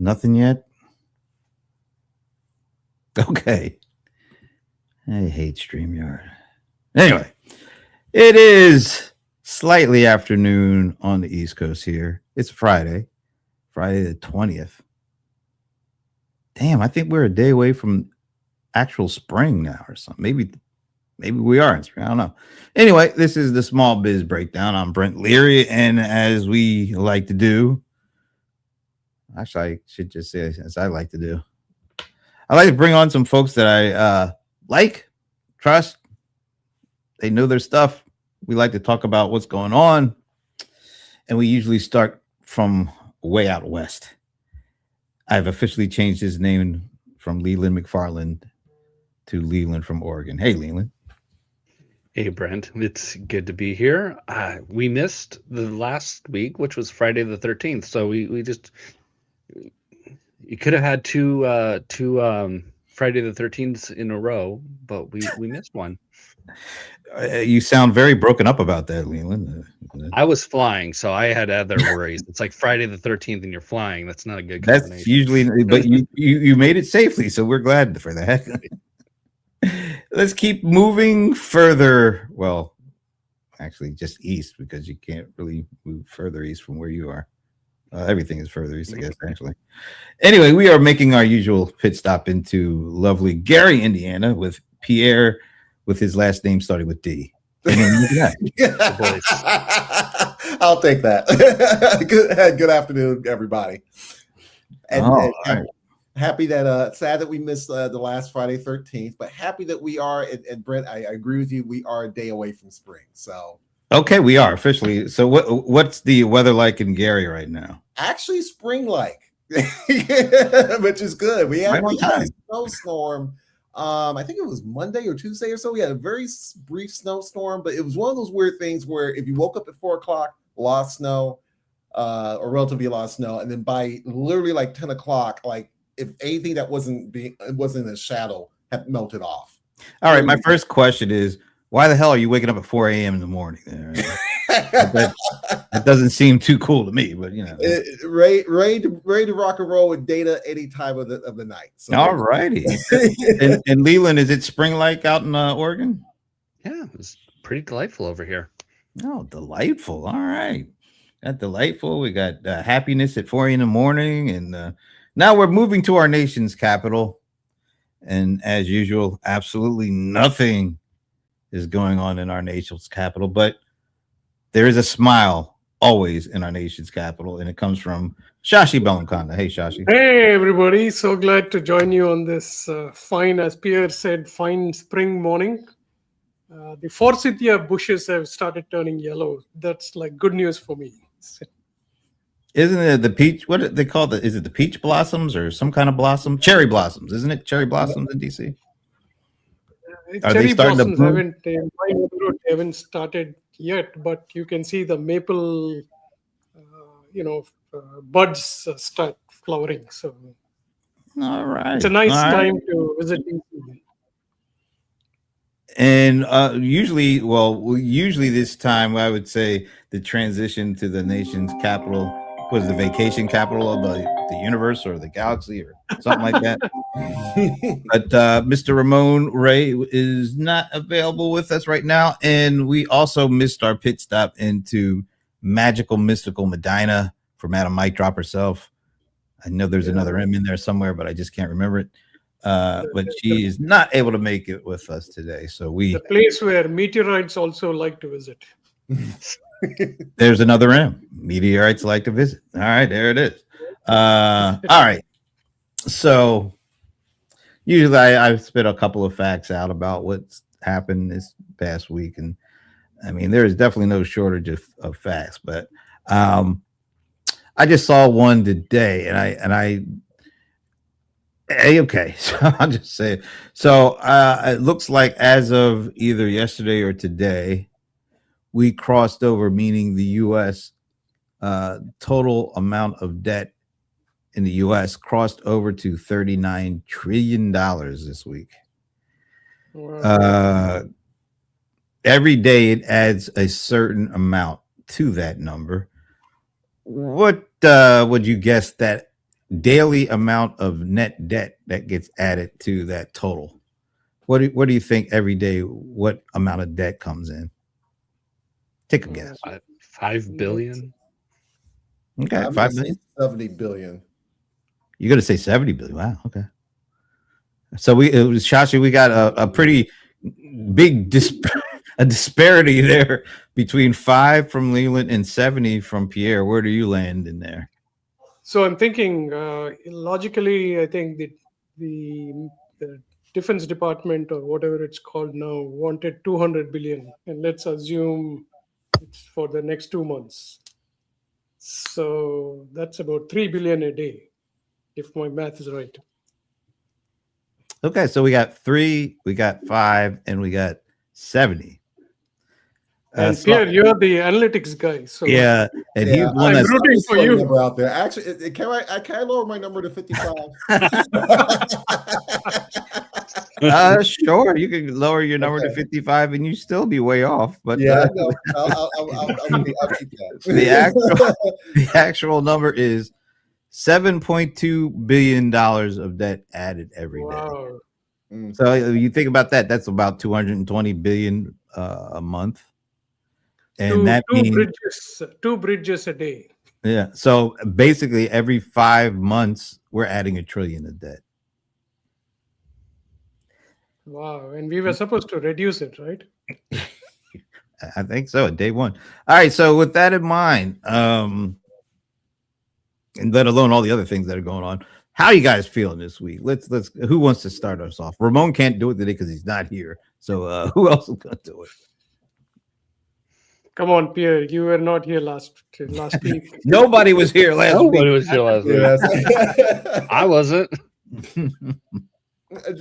Nothing yet? Okay. I hate StreamYard. Anyway, it is slightly afternoon on the East Coast here. It's Friday the 20th. Damn, I think we're a day away from actual spring now or something. Maybe we are in spring. I don't know. Anyway, this is the Small Biz Breakdown. I'm Brent Leary, and as we like to do, actually, I should just say as I like to do, I like to bring on some folks that I like, trust. They know their stuff. We like to talk about what's going on, and we usually start from way out west. I've officially changed his name from Leland McFarland to Leland from Oregon. Hey, Leland. Hey, Brent. It's good to be here. We missed the last week, which was Friday the 13th. So we just you could have had two Friday the 13th in a row, but we missed one. You sound very broken up about that, Leland. I was flying, so I had other worries. It's like Friday the 13th and you're flying. That's not a good combination. That's usually, but you made it safely, so we're glad for that. Let's keep moving further. Well, actually, just east, because you can't really move further east from where you are. Everything is further east, I guess, actually. Anyway, we are making our usual pit stop into lovely Gary, Indiana, with Pierre, with his last name starting with D. I'll take that. Good afternoon, everybody. And happy that sad that we missed the last Friday 13th, but happy that we are, and Brent, I agree with you, we are a day away from spring. So okay, we are officially. So what's the weather like in Gary right now? Actually spring-like, which is good. We had a snowstorm. I think it was Monday or Tuesday or so. We had a very brief snowstorm, but it was one of those weird things where if you woke up at 4 o'clock, a lot of snow, or relatively a lot of snow, and then by literally like 10 o'clock, like if anything that wasn't in a shadow had melted off. All right, my first question is, why the hell are you waking up at 4 a.m. in the morning? That doesn't seem too cool to me, but you know, ready to rock and roll with data any time of the night. So, all righty. and Leland, is it spring-like out in Oregon? Yeah, it's pretty delightful over here. Oh, delightful. All right, that delightful. We got happiness at 4 in the morning, and now we're moving to our nation's capital, and as usual, absolutely nothing is going on in our nation's capital, but there is a smile always in our nation's capital, and it comes from Shashi Bellamkonda. Hey, Shashi. Hey, everybody. So glad to join you on this fine, as Pierre said, fine spring morning. The forsythia bushes have started turning yellow. That's like good news for me. Isn't it the peach? What do they call it? Is it the peach blossoms or some kind of blossom? Cherry blossoms, isn't it? Cherry blossoms in DC? Are they starting to bloom? Haven't started yet, but you can see the maple, buds start flowering. So, all right, it's a nice time to visit. And usually this time, I would say the transition to the nation's capital was the vacation capital of the universe or the galaxy or something like that. But Mr. Ramon Ray is not available with us right now. And we also missed our pit stop into magical, mystical Medina for Madam Mike Drop herself. I know there's another M in there somewhere, but I just can't remember it. But she is not able to make it with us today. So the place where meteorites also like to visit. There's another M. Meteorites like to visit. All right, there it is. All right. So usually I've spit a couple of facts out about what's happened this past week. And I mean, there is definitely no shortage of facts, but I just saw one today okay, so I'll just say it. So it looks like as of either yesterday or today, we crossed over, meaning the U.S. Total amount of debt in the U.S. crossed over to $39 trillion this week. Wow. Every day it adds a certain amount to that number. What would you guess that daily amount of net debt that gets added to that total? What do you think every day? What amount of debt comes in? Take a guess. 5 billion. Okay, I'm 5 gonna say million. 70 billion. You're gonna say 70 billion. Wow. Okay. So it was Shashi. We got a pretty big a disparity there between 5 from Leland and 70 from Pierre. Where do you land in there? So I'm thinking logically, I think the Defense Department or whatever it's called now wanted 200 billion, and let's assume it's for the next 2 months. So that's about 3 billion a day, if my math is right. Okay, so we got 3, we got 5, and we got 70. And Pierre, you're the analytics guy, so yeah, and he's one I'm that's rooting for you. Number out there. Actually, can I lower my number to 55? sure. You can lower your number to 55, and you still be way off. But yeah, no, I'll keep that. The actual number is $7.2 billion of debt added every day. Wow. So you think about that, that's about 220 billion a month. And that means two bridges a day. Yeah. So basically every 5 months we're adding $1 trillion of debt. Wow. And we were supposed to reduce it, right? I think so, day one. All right. So with that in mind, and let alone all the other things that are going on, how are you guys feeling this week? Let's who wants to start us off? Ramon can't do it today because he's not here. So who else is gonna do it? Come on, Pierre. You were not here last week. Nobody was here last week. Nobody was here last week. I wasn't.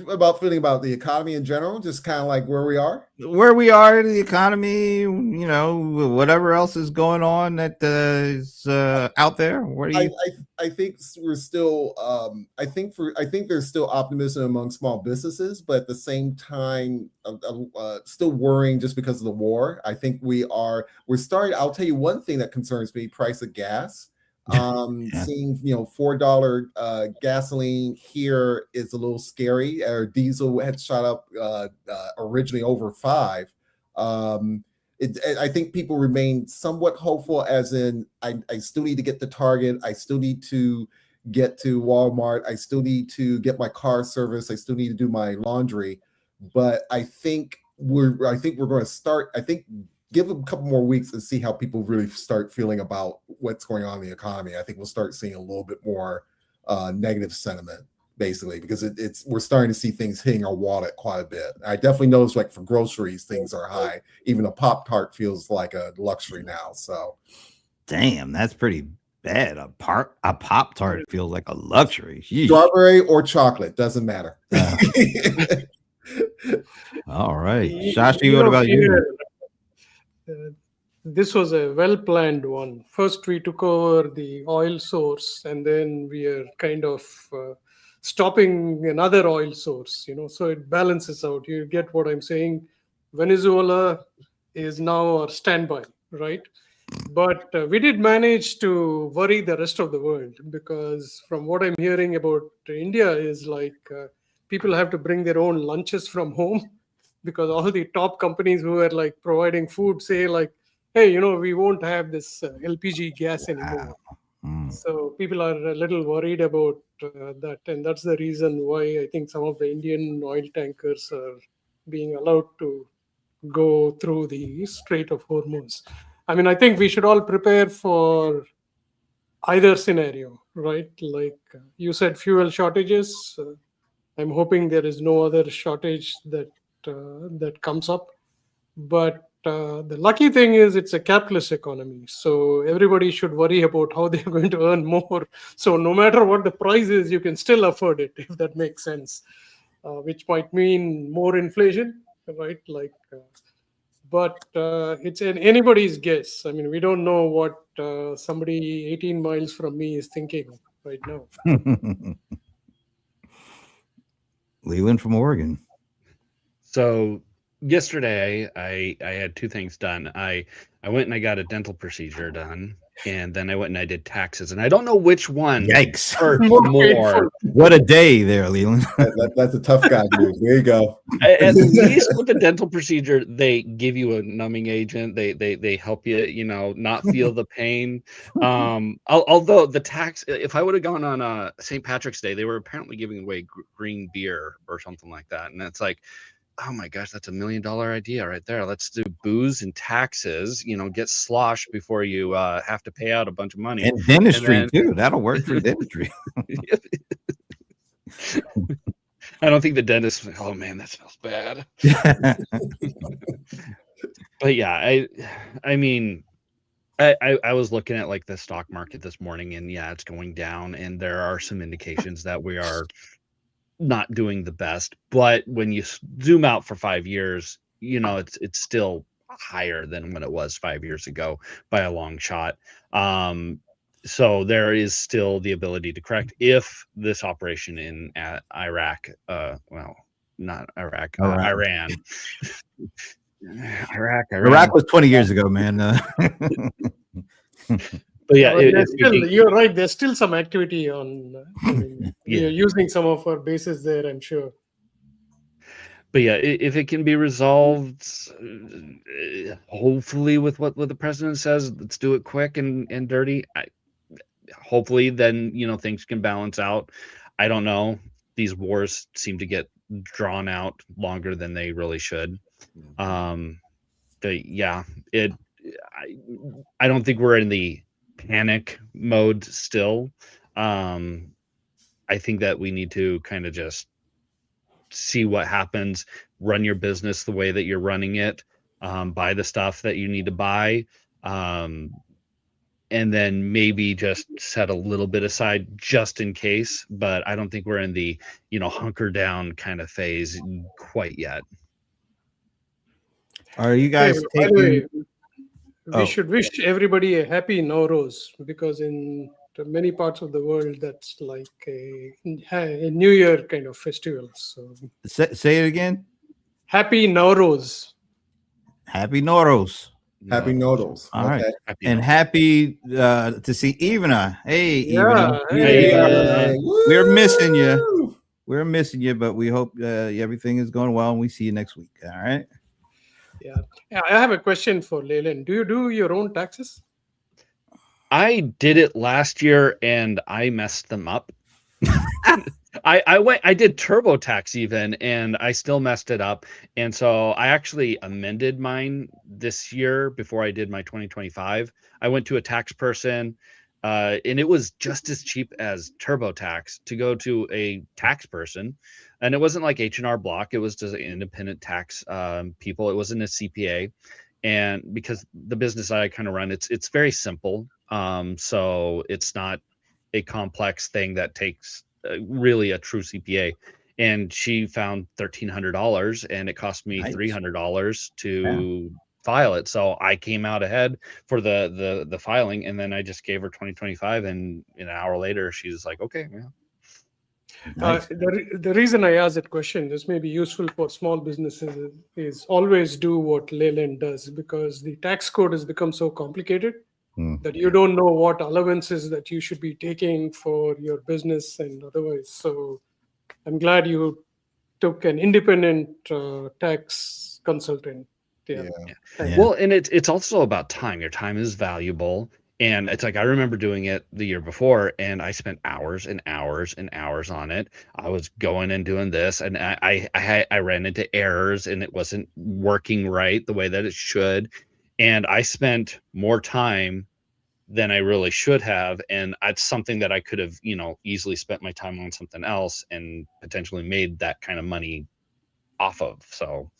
About feeling about the economy in general, just kind of like where we are in the economy, you know, whatever else is going on that is out there. What do you? I think we're still. I think there's still optimism among small businesses, but at the same time, still worrying just because of the war. I think we're starting. I'll tell you one thing that concerns me: price of gas. Seeing $4 gasoline here is a little scary. Or diesel had shot up originally over $5. I think people remain somewhat hopeful, as in I still need to get to Target, I still need to get to Walmart, I still need to get my car serviced, I still need to do my laundry. But I think we're going to start. I think give a couple more weeks and see how people really start feeling about what's going on in the economy. I think we'll start seeing a little bit more negative sentiment, basically, because we're starting to see things hitting our wallet quite a bit. I definitely notice, like for groceries, things are high. Even a Pop-Tart feels like a luxury now. So, damn, that's pretty bad. A Pop-Tart feels like a luxury. Jeez. Strawberry or chocolate, doesn't matter. All right, Shashi, what about you? This was a well-planned one. First, we took over the oil source, and then we are kind of stopping another oil source, so it balances out. You get what I'm saying? Venezuela is now our standby, right? But we did manage to worry the rest of the world, because from what I'm hearing about India is like people have to bring their own lunches from home, because all the top companies who are like providing food say like, hey, we won't have this LPG gas anymore. Wow. So people are a little worried about that. And that's the reason why I think some of the Indian oil tankers are being allowed to go through the Strait of Hormuz. I mean, I think we should all prepare for either scenario, right? Like you said, fuel shortages. I'm hoping there is no other shortage that comes up. But the lucky thing is it's a capitalist economy. So everybody should worry about how they're going to earn more. So no matter what the price is, you can still afford it, if that makes sense, which might mean more inflation, right? But it's anybody's guess. I mean, we don't know what somebody 18 miles from me is thinking right now. Leland from Oregon. So yesterday I had two things done. I went and I got a dental procedure done, and then I went and I did taxes, and I don't know which one Yikes! hurt More more. painful. What a day there, Leland. That's a tough guy move. There you go. At least with the dental procedure, they give you a numbing agent. They help you, not feel the pain. Although the tax, if I would have gone on St. Patrick's Day, they were apparently giving away green beer or something like that, and it's like, oh my gosh, that's $1 million idea right there. Let's do booze and taxes. Get sloshed before you have to pay out a bunch of money. And dentistry And too. That'll work for dentistry. I don't think the dentist. Oh man, that smells bad. But yeah, I mean, I was looking at like the stock market this morning, and yeah, it's going down, and there are some indications that we are not doing the best. But when you zoom out for 5 years, it's still higher than when it was 5 years ago by a long shot. So there is still the ability to correct if this operation in Iraq, not Iraq, Iran. Iraq was 20 years ago, man. But yeah, You're right. There's still some activity on. You're using some of our bases there, I'm sure. But yeah, if it can be resolved, hopefully with what the president says, let's do it quick and dirty. Hopefully, then things can balance out. I don't know. These wars seem to get drawn out longer than they really should. But yeah, I don't think we're in the panic mode still. I think that we need to kind of just see what happens, run your business the way that you're running it, buy the stuff that you need to buy, and then maybe just set a little bit aside just in case. But I don't think we're in the hunker down kind of phase quite yet. Are you guys By the way, Oh. we should wish everybody a happy Nowruz, because in many parts of the world that's like a New Year kind of festival. So say it again? happy Nowruz. Happy Nowruz. Happy Noodles. All right. Happy And Nowruz. happy to see Ivana. Hey, Yeah, Ivana. hey, We're missing you. We're missing you, but we hope everything is going well and we see you next week. All right. Yeah, I have a question for Leland. Do you do your own taxes? I did it last year and I messed them up. I did TurboTax even, and I still messed it up. And so I actually amended mine this year before I did my 2025. I went to a tax person, and it was just as cheap as TurboTax to go to a tax person. And it wasn't like H&R Block. It was just an independent tax people. It wasn't a CPA. And because the business I kind of run, it's very simple. So it's not a complex thing that takes really a true CPA. And she found $1,300, and it cost me Nice. $300 to file it. So I came out ahead for the filing, and then I just gave her 2025, and an hour later she's like, okay, yeah. Nice. The reason I asked that question, this may be useful for small businesses, is always do what Leyland does, because the tax code has become so complicated that you don't know what allowances that you should be taking for your business and otherwise. So I'm glad you took an independent tax consultant. Yeah. Well, and it's also about time. Your time is valuable. And it's like, I remember doing it the year before, and I spent hours and hours and hours on it. I was going and doing this, and I ran into errors, and it wasn't working right the way that it should. And I spent more time than I really should have. And it's something that I could have, easily spent my time on something else and potentially made that kind of money off of. So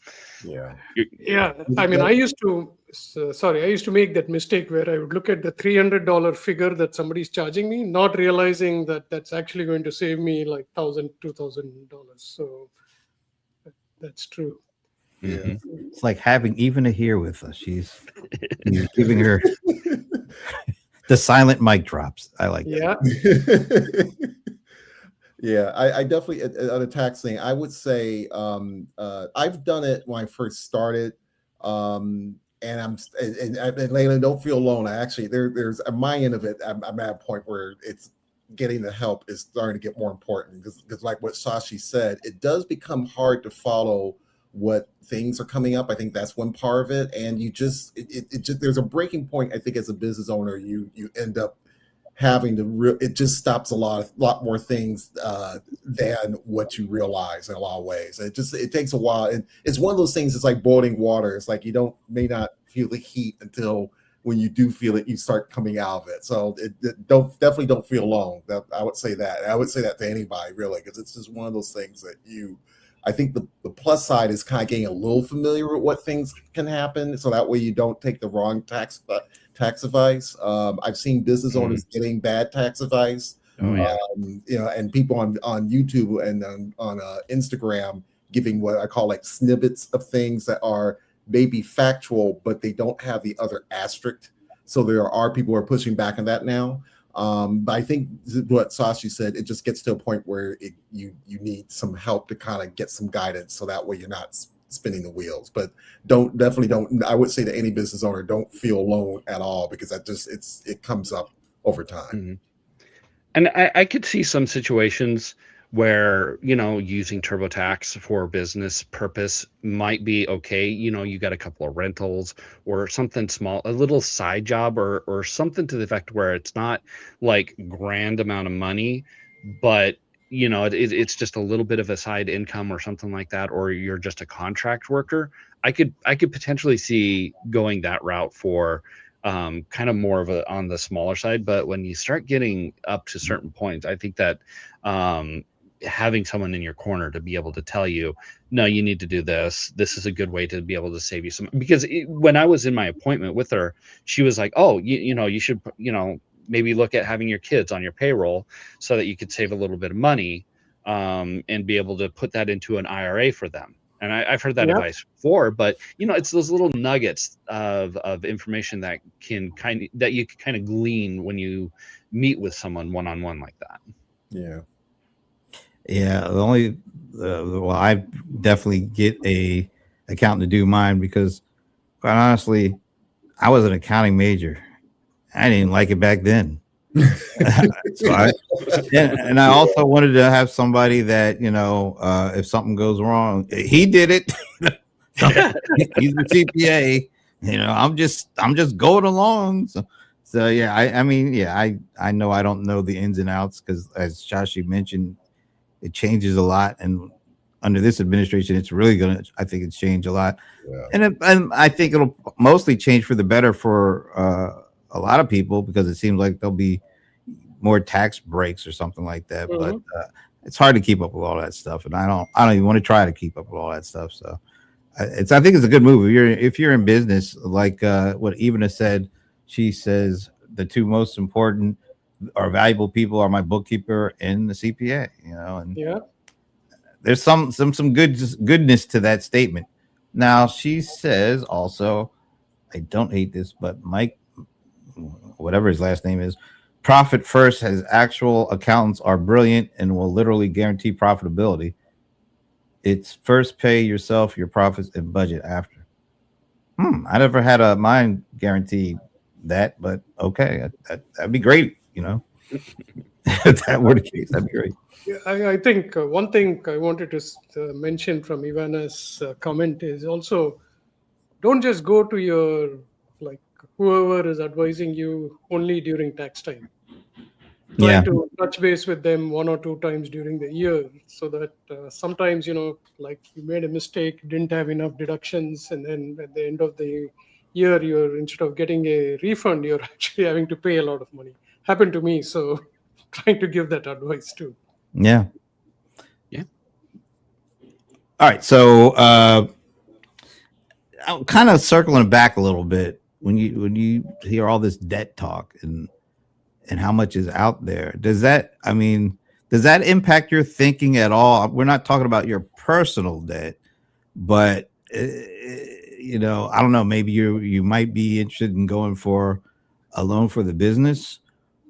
I mean, I used to make that mistake where I would look at the $300 figure that somebody's charging me, not realizing that that's actually going to save me like $1,000, $2,000. So that's true. Mhm. It's like having Ivana here with us. She's giving her the silent mic drops. I like that. Yeah. Yeah, I definitely on a tax thing. I would say I've done it when I first started, and and Layla, don't feel alone. I actually there's at my end of it. I'm at a point where it's getting the help is starting to get more important because like what Sashi said, it does become hard to follow what things are coming up. I think that's one part of it, and you just it just there's a breaking point. I think as a business owner, you end up having to it just stops a lot more things than what you realize in a lot of ways. It takes a while, and it's one of those things. It's like boiling water. It's like you may not feel the heat until when you do feel it, you start coming out of it. So definitely don't feel alone. I would say that. I would say that to anybody really, because it's just one of those things that I think the plus side is kind of getting a little familiar with what things can happen, so that way you don't take the wrong tax advice. I've seen business owners getting bad tax advice. Oh yeah. And people on YouTube and on Instagram giving what I call like snippets of things that are maybe factual, but they don't have the other asterisk. So there are people who are pushing back on that now. But I think what Sashi said, it just gets to a point where you need some help to kind of get some guidance, so that way you're not spinning the wheels. But definitely don't. I would say to any business owner, don't feel alone at all, because it comes up over time. Mm-hmm. And I could see some situations where, using TurboTax for business purpose might be okay. You got a couple of rentals or something small, a little side job or something to the effect where it's not like grand amount of money, but it's just a little bit of a side income or something like that, or you're just a contract worker. I could potentially see going that route for kind of more of on the smaller side. But when you start getting up to certain points, I think that having someone in your corner to be able to tell you, no, you need to do this. This is a good way to be able to save you some. Because when I was in my appointment with her, she was like, oh, you should, maybe look at having your kids on your payroll so that you could save a little bit of money and be able to put that into an IRA for them. And I've heard that advice before, but it's those little nuggets of information that you can kind of glean when you meet with someone one-on-one like that. Yeah. Yeah. I definitely get a accountant to do mine, because quite honestly, I was an accounting major. I didn't like it back then. So and I also wanted to have somebody that, if something goes wrong, he did it. He's the CPA. I'm just going along. So yeah, I know I don't know the ins and outs, because as Shashi mentioned, it changes a lot, and under this administration, it's really I think it's changed a lot. Yeah. And I think it'll mostly change for the better for a lot of people, because it seems like there'll be more tax breaks or something like that. Mm-hmm. But it's hard to keep up with all that stuff, and I don't even want to try to keep up with all that stuff. So I think it's a good move if you're in business, like what Ivana said. She says the two most important or valuable people are my bookkeeper and the CPA. And there's some goodness to that statement. Now she says also, I don't hate this, but Mike, whatever his last name is, Profit First has actual accountants are brilliant and will literally guarantee profitability. It's first pay yourself your profits and budget after. I never had a mine guarantee that, but okay, that'd be great. If that were the case, that'd be great. I think one thing I wanted to mention from Ivana's comment is also, don't just go to your whoever is advising you only during tax time. Try to touch base with them 1 or 2 times during the year, so that sometimes, you made a mistake, didn't have enough deductions, and then at the end of the year, you're, instead of getting a refund, you're actually having to pay a lot of money. Happened to me, so trying to give that advice too. Yeah. All right, so I'm kind of circling back a little bit. When you hear all this debt talk and how much is out there, does that impact your thinking at all? We're not talking about your personal debt, but I don't know, maybe you might be interested in going for a loan for the business,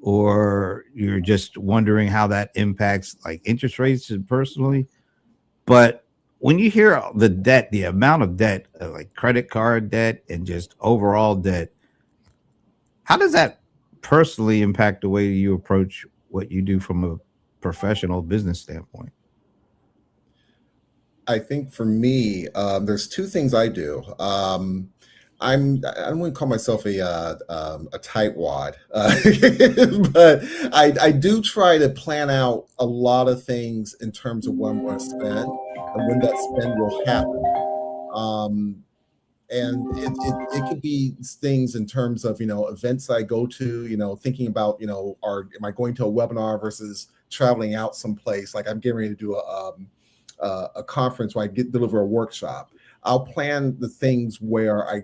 or you're just wondering how that impacts like interest rates personally. But when you hear the debt, the amount of debt, like credit card debt and just overall debt, how does that personally impact the way you approach what you do from a professional business standpoint? I think for me, there's two things I do. I wouldn't call myself a tightwad, but I do try to plan out a lot of things in terms of what I'm going to spend and when that spend will happen. Um, and it could be things in terms of events I go to, thinking about am I going to a webinar versus traveling out someplace, like I'm getting ready to do a conference where I deliver a workshop. I'll plan the things where I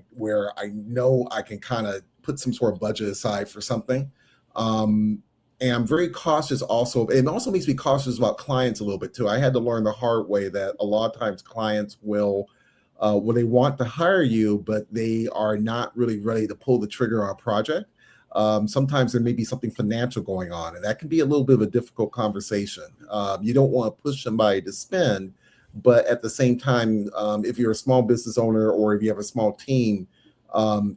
know I can kind of put some sort of budget aside for something. And I'm very cautious also. It also makes me cautious about clients a little bit too. I had to learn the hard way that a lot of times clients will they want to hire you, but they are not really ready to pull the trigger on a project. Sometimes there may be something financial going on, and that can be a little bit of a difficult conversation. You don't want to push somebody to spend, but at the same time, if you're a small business owner or if you have a small team,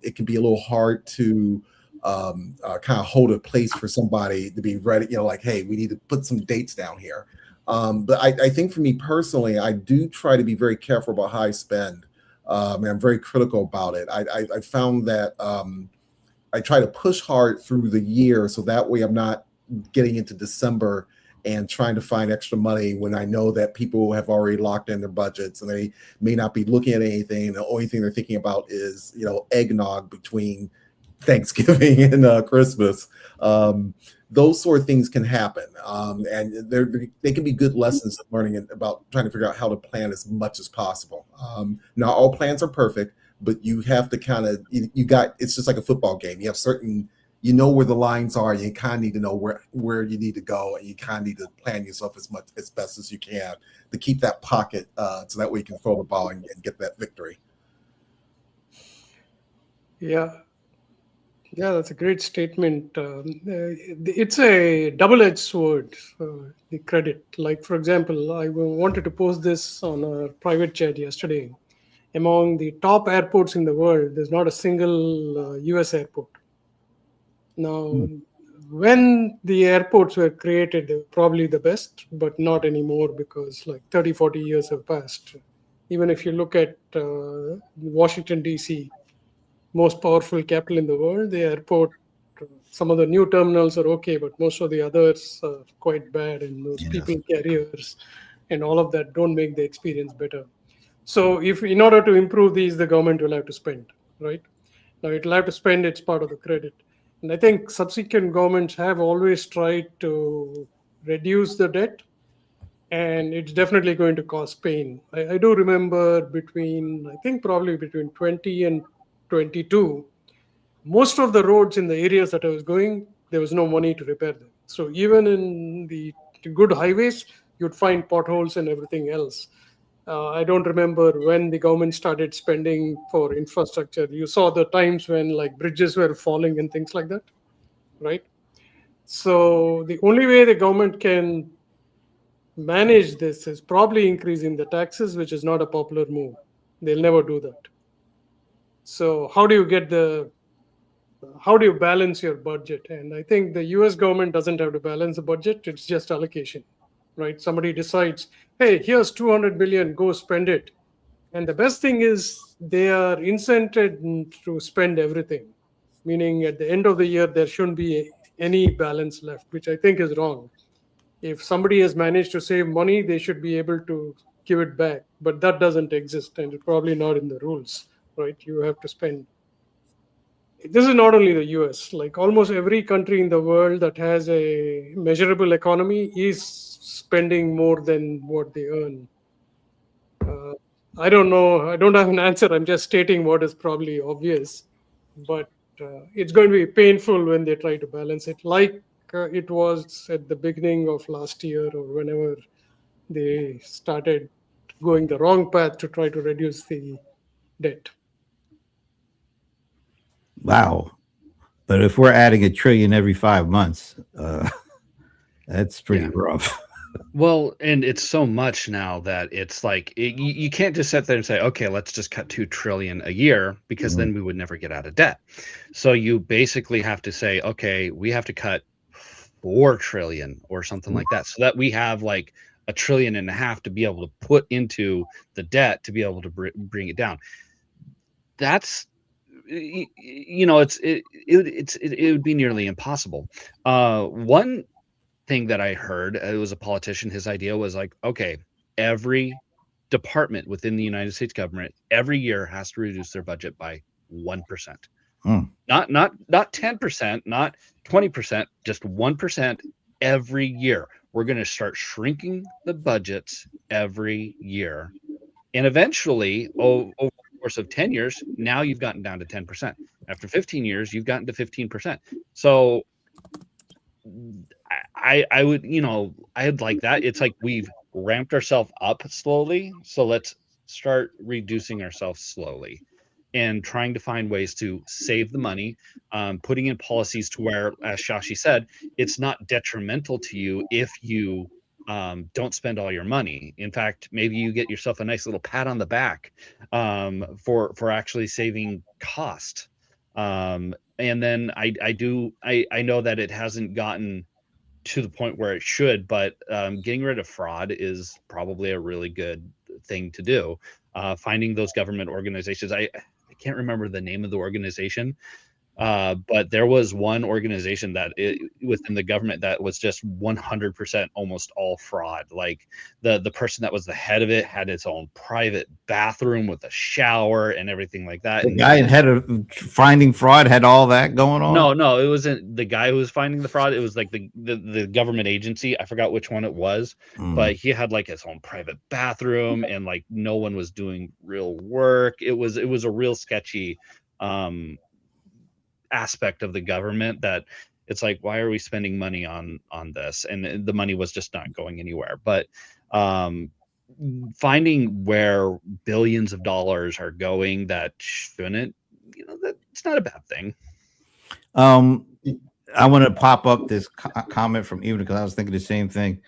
it can be a little hard to kind of hold a place for somebody to be ready, like, hey, we need to put some dates down here. But I think for me personally, I do try to be very careful about how I spend. And I'm very critical about it. I found that I try to push hard through the year, so that way I'm not getting into December and trying to find extra money when I know that people have already locked in their budgets and they may not be looking at anything. The only thing they're thinking about is, eggnog between Thanksgiving and Christmas. Those sort of things can happen. And they can be good lessons of learning about trying to figure out how to plan as much as possible. Not all plans are perfect, but you have to kind of, it's just like a football game. You have certain, where the lines are. You kind of need to know where you need to go, and you kind of need to plan yourself as best as you can to keep that pocket so that way you can throw the ball and get that victory. Yeah, that's a great statement. It's a double-edged sword, the credit. Like, for example, I wanted to post this on a private chat yesterday. Among the top airports in the world, there's not a single US airport. Now, when the airports were created, they were probably the best, but not anymore because like 30, 40 years have passed. Even if you look at Washington, D.C., most powerful capital in the world, the airport, some of the new terminals are okay, but most of the others are quite bad, and those people carriers and all of that don't make the experience better. So if in order to improve these, the government will have to spend, right? Now it will have to spend, it's part of the credit. And I think subsequent governments have always tried to reduce the debt, and it's definitely going to cause pain. I do remember probably between 20 and 22, most of the roads in the areas that I was going, there was no money to repair them. So even in the good highways, you'd find potholes and everything else. I don't remember when the government started spending for infrastructure. You saw the times when like bridges were falling and things like that, right? So the only way the government can manage this is probably increasing the taxes, which is not a popular move. They'll never do that. So how do you balance your budget? And I think the US government doesn't have to balance the budget. It's just allocation, right? Somebody decides, hey, here's 200 billion, go spend it. And the best thing is they are incented to spend everything, meaning at the end of the year, there shouldn't be any balance left, which I think is wrong. If somebody has managed to save money, they should be able to give it back. But that doesn't exist, and it's probably not in the rules, right? You have to spend. This is not only the US, like almost every country in the world that has a measurable economy is spending more than what they earn. I don't know. I don't have an answer. I'm just stating what is probably obvious, but it's going to be painful when they try to balance it, like it was at the beginning of last year or whenever they started going the wrong path to try to reduce the debt. Wow. But if we're adding $1 trillion every 5 months, that's pretty rough. Well, and it's so much now that it's like you can't just sit there and say, okay, let's just cut 2 trillion a year, because then we would never get out of debt. So you basically have to say, okay, we have to cut 4 trillion or something like that, so that we have like $1.5 trillion to be able to put into the debt to be able to bring it down. That's, you know, it would be nearly impossible. One thing that I heard, it was a politician, his idea was like, okay, every department within the United States government every year has to reduce their budget by 1%. Not 10%, not 20%, just 1% every year. We're going to start shrinking the budgets every year. And eventually, over the course of 10 years, now you've gotten down to 10%. After 15 years, you've gotten to 15%. So I would, you know, I'd like that. It's like we've ramped ourselves up slowly. So let's start reducing ourselves slowly and trying to find ways to save the money, putting in policies to where, as Shashi said, it's not detrimental to you if you don't spend all your money. In fact, maybe you get yourself a nice little pat on the back for actually saving cost. And then I know that it hasn't gotten to the point where it should, but getting rid of fraud is probably a really good thing to do. Finding those government organizations, I can't remember the name of the organization, but there was one organization that within the government that was just 100% almost all fraud. Like the person that was the head of it had its own private bathroom with a shower and everything like that. The guy head of finding fraud had all that going on? No, it wasn't the guy who was finding the fraud. It was like the government agency. I forgot which one it was, but he had like his own private bathroom, and like no one was doing real work. It was a real sketchy aspect of the government that it's like, why are we spending money on this? And the money was just not going anywhere. But finding where billions of dollars are going that shouldn't, you know, that's not a bad thing. I want to pop up this comment from Evan, because I was thinking the same thing.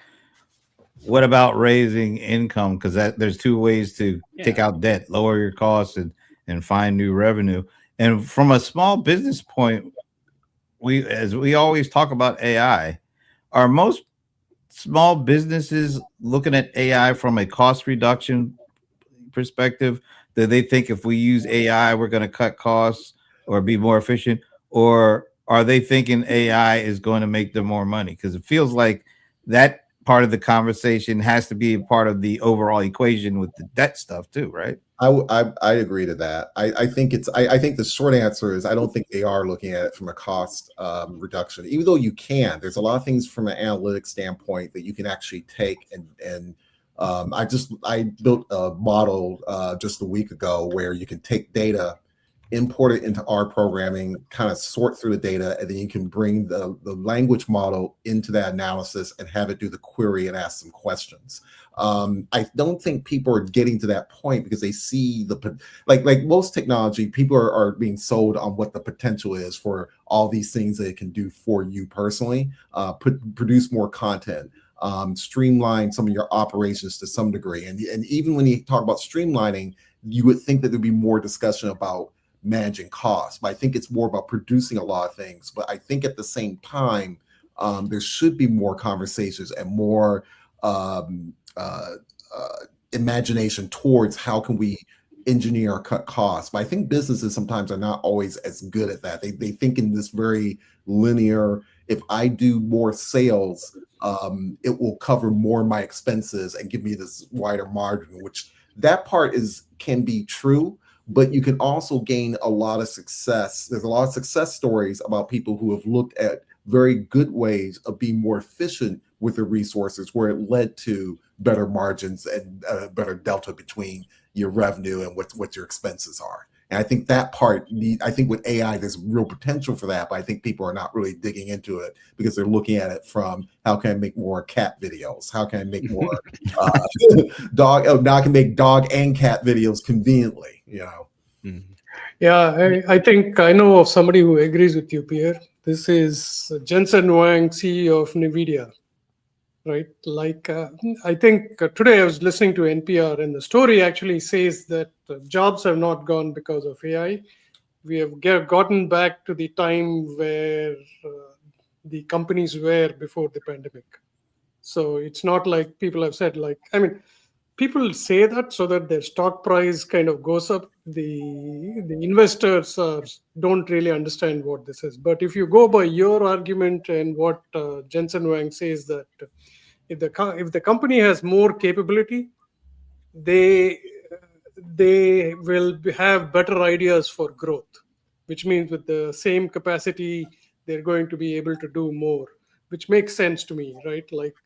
What about raising income? Because there's two ways to take out debt: lower your costs and find new revenue. And from a small business point, as we always talk about AI, are most small businesses looking at AI from a cost reduction perspective? Do they think if we use AI, we're going to cut costs or be more efficient? Or are they thinking AI is going to make them more money? Because it feels like that part of the conversation has to be a part of the overall equation with the debt stuff too, right? I agree to that. I think the short answer is I don't think they are looking at it from a cost reduction, even though you can. There's a lot of things from an analytics standpoint that you can actually take and I built a model just a week ago where you can take data, import it into R programming, kind of sort through the data, and then you can bring the language model into that analysis and have it do the query and ask some questions. I don't think people are getting to that point because they see like most technology, people are being sold on what the potential is for all these things that it can do for you personally, produce more content, streamline some of your operations to some degree. And even when you talk about streamlining, you would think that there'd be more discussion about managing costs, but I think it's more about producing a lot of things. But I think at the same time, there should be more conversations and more imagination towards how can we engineer or cut costs. But I think businesses sometimes are not always as good at that. They think in this very linear, if I do more sales, it will cover more of my expenses and give me this wider margin, which that part can be true, but you can also gain a lot of success. There's a lot of success stories about people who have looked at very good ways of being more efficient with the resources, where it led to better margins and better delta between your revenue and what your expenses are. And I think that part, I think with AI, there's real potential for that, but I think people are not really digging into it because they're looking at it from, how can I make more cat videos? How can I make more dog? Oh, now I can make dog and cat videos conveniently, you know? Yeah, I think I know of somebody who agrees with you, Pierre. This is Jensen Huang, CEO of NVIDIA, right? Like, I think today I was listening to NPR, and the story actually says that jobs have not gone because of AI. We have gotten back to the time where the companies were before the pandemic. So it's not like people have said, like, I mean, people say that so that their stock price kind of goes up. The investors don't really understand what this is. But if you go by your argument and what Jensen Wang says, that if the company has more capability, they have better ideas for growth, which means with the same capacity they're going to be able to do more, which makes sense to me, right? Like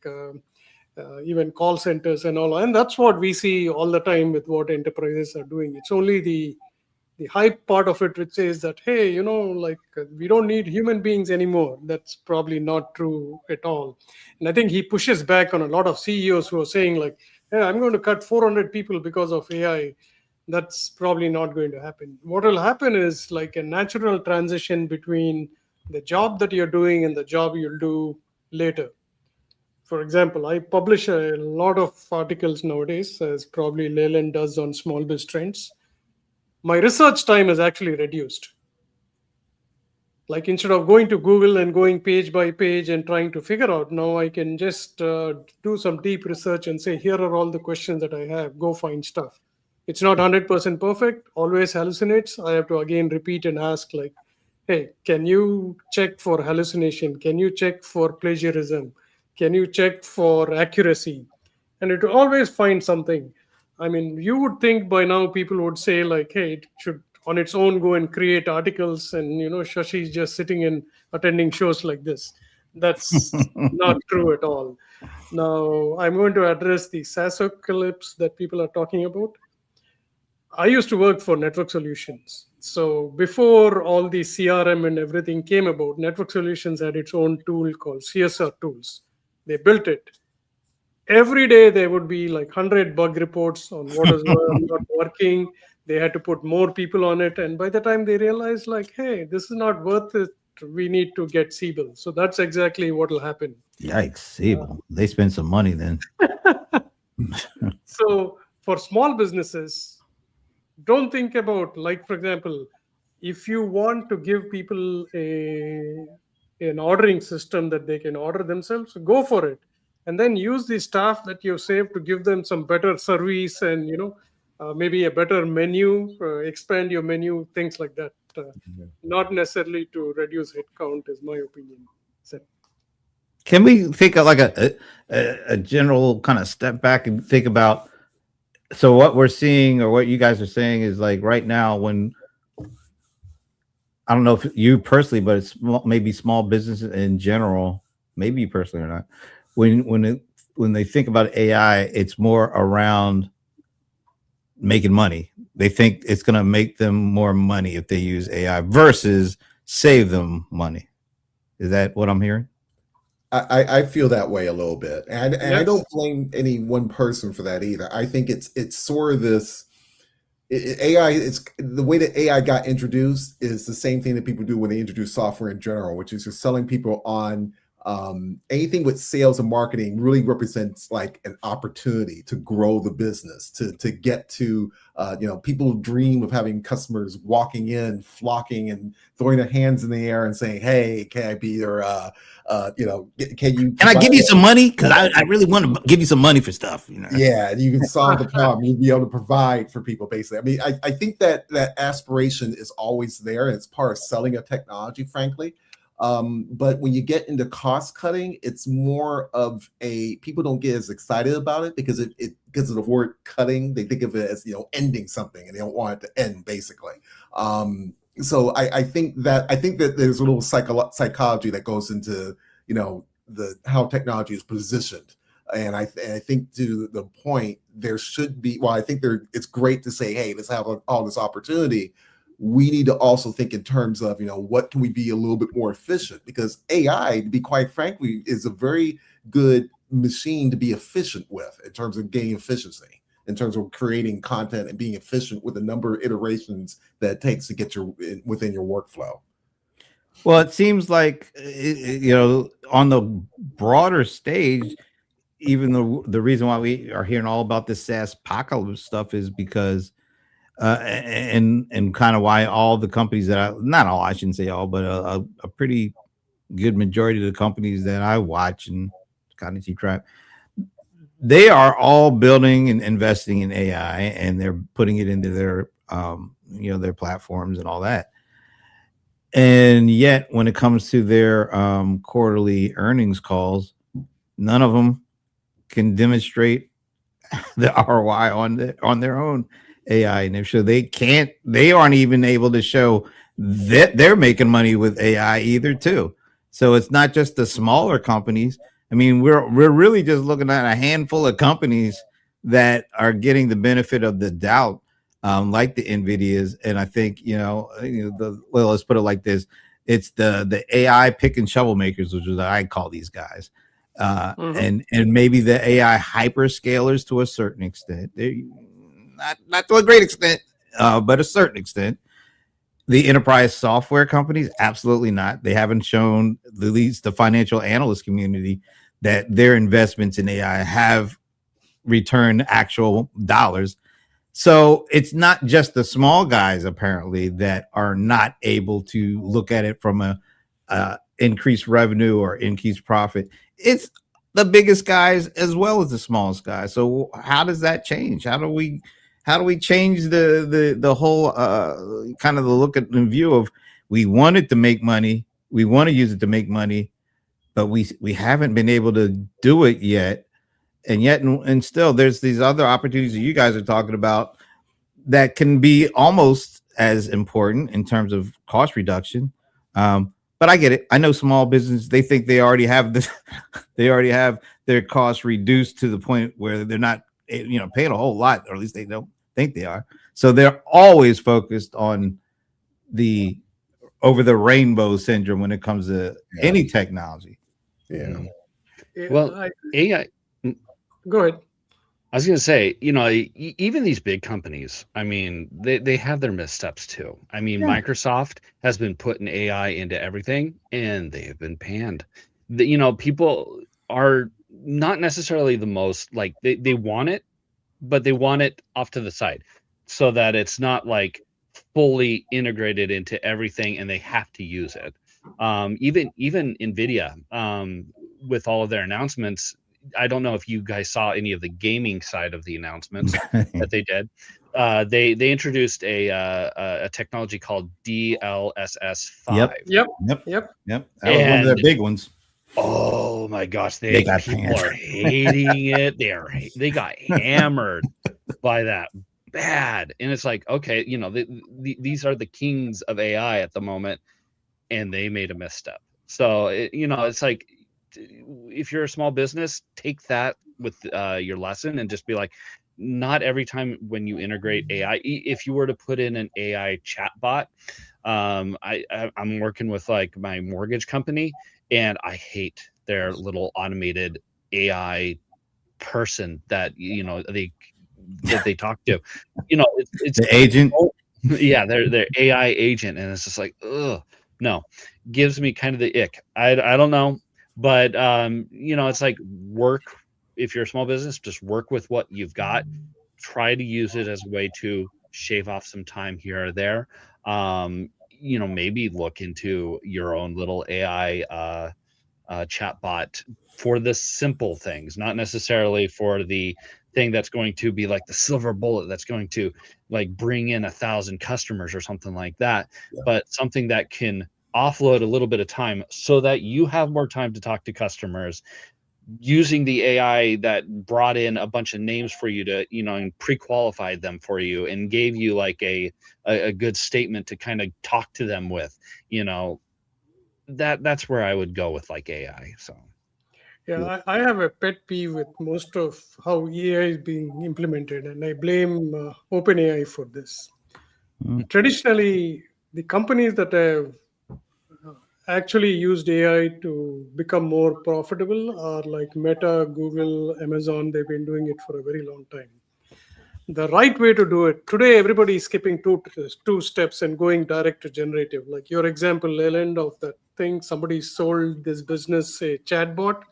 even call centers and all, and that's what we see all the time with what enterprises are doing. It's only the hype part of it which says that, hey, like we don't need human beings anymore. That's probably not true at all. And I think he pushes back on a lot of CEOs who are saying, like, hey, I'm going to cut 400 people because of AI. That's probably not going to happen. What will happen is like a natural transition between the job that you're doing and the job you'll do later. For example, I publish a lot of articles nowadays, as probably Leyland does on small biz trends. My research time is actually reduced. Like instead of going to Google and going page by page and trying to figure out, now I can just do some deep research and say, here are all the questions that I have, go find stuff. It's not 100% perfect, always hallucinates. I have to again repeat and ask, like, hey, can you check for hallucination? Can you check for plagiarism? Can you check for accuracy? And it will always find something. I mean, you would think by now people would say, like, hey, it should on its own go and create articles, and Shashi's just sitting and attending shows like this. That's not true at all. Now I'm going to address the SaaSocalypse that people are talking about. I used to work for Network Solutions. So before all the CRM and everything came about, Network Solutions had its own tool called CSR Tools. They built it. Every day there would be like 100 bug reports on what is not working. They had to put more people on it. And by the time they realized, like, hey, this is not worth it, we need to get Siebel. So that's exactly what will happen. Yikes, Siebel. They spend some money then. So for small businesses, don't think about, like, for example, if you want to give people an ordering system that they can order themselves, go for it. And then use the staff that you've saved to give them some better service and, maybe a better menu, expand your menu, things like that. Not necessarily to reduce headcount, is my opinion. Can we think of like a general kind of step back and think about, so what we're seeing or what you guys are saying is like right now, when I don't know if you personally, but it's maybe small businesses in general, maybe you personally or not, when they think about AI, it's more around making money. They think it's going to make them more money if they use AI versus save them money. Is that what I'm hearing? I feel that way a little bit, and yes. I don't blame any one person for that either. I think it's sort of this AI. It's the way that AI got introduced is the same thing that people do when they introduce software in general, which is you're selling people on anything with sales and marketing really represents like an opportunity to grow the business, to get to, people dream of having customers walking in, flocking and throwing their hands in the air and saying, hey, can I be your, can I give you some money? Because I really want to give you some money for stuff. Yeah, you can solve the problem. You'll be able to provide for people, basically. I mean, I think that aspiration is always there, and it's part of selling a technology, frankly. But when you get into cost cutting, it's more of people don't get as excited about it because because of the word cutting, they think of it as, ending something, and they don't want it to end, basically. So I think that there's a little psychology that goes into, how technology is positioned. And I think to the point, there should be, I think it's great to say, hey, let's have all this opportunity. We need to also think in terms of, what can we be a little bit more efficient? Because AI, to be quite frankly, is a very good machine to be efficient with in terms of gaining efficiency. in terms of creating content and being efficient with the number of iterations that it takes to get within your workflow. Well, it seems like on the broader stage, even the reason why we are hearing all about this SaaS apocalypse stuff is because and kind of why all the companies not all, I shouldn't say all, but a pretty good majority of the companies that I watch and kind of keep track, they are all building and investing in AI, and they're putting it into their their platforms and all that. And yet when it comes to their quarterly earnings calls, none of them can demonstrate the ROI on their own AI initiative. They aren't even able to show that they're making money with AI either too. So it's not just the smaller companies. I mean, we're really just looking at a handful of companies that are getting the benefit of the doubt, like the NVIDIAs. And I think, let's put it like this. It's the AI pick and shovel makers, which is what I call these guys. And maybe the AI hyperscalers to a certain extent. They're not to a great extent, but a certain extent. The enterprise software companies, absolutely not. They haven't shown, at least the financial analyst community, that their investments in AI have returned actual dollars. So it's not just the small guys, apparently, that are not able to look at it from a increased revenue or increased profit. It's the biggest guys as well as the smallest guys. So how does that change? How do we change the whole kind of the look at and view of, we wanted to make money, we want to use it to make money, but we haven't been able to do it yet. And still there's these other opportunities that you guys are talking about that can be almost as important in terms of cost reduction. But I get it. I know small business, they think they already have this, they already have their costs reduced to the point where they're not paying a whole lot, or at least they don't think they are. So they're always focused on the over the rainbow syndrome when it comes to any technology. Yeah. Well, AI. Go ahead. I was going to say, even these big companies, I mean, they have their missteps too. I mean, Microsoft has been putting AI into everything, and they have been panned. People are not necessarily the most, like, they want it, but they want it off to the side so that it's not like fully integrated into everything and they have to use it. Even NVIDIA, with all of their announcements, I don't know if you guys saw any of the gaming side of the announcements that they did. They introduced a technology called DLSS5. Yep. That was one of the big ones. Oh my gosh, They people are hating it. They got hammered by that bad, and it's like, okay, these are the kings of AI at the moment, and they made a misstep. So it's like, if you're a small business, take that with your lesson and just be like, not every time when you integrate AI, if you were to put in an AI chatbot, I'm working with like my mortgage company, and I hate their little automated AI person that they talk to. It's the agent. Yeah, their AI agent, and it's just like, ugh, no, gives me kind of the ick. I don't know, but it's like, work. If you're a small business, just work with what you've got. Try to use it as a way to shave off some time here or there. Maybe look into your own little AI chatbot for the simple things, not necessarily for the thing that's going to be like the silver bullet that's going to like bring in 1,000 customers or something like that, but something that can offload a little bit of time so that you have more time to talk to customers, using the AI that brought in a bunch of names for you to, and pre-qualified them for you and gave you like a good statement to kind of talk to them with, that's where I would go with like AI. So yeah, I have a pet peeve with most of how AI is being implemented, and I blame OpenAI for this. Traditionally, the companies that have actually used AI to become more profitable are like Meta, Google, Amazon. They've been doing it for a very long time. The right way to do it today, everybody is skipping two steps and going direct to generative. Like your example, Leland, of that thing, somebody sold this business a chatbot,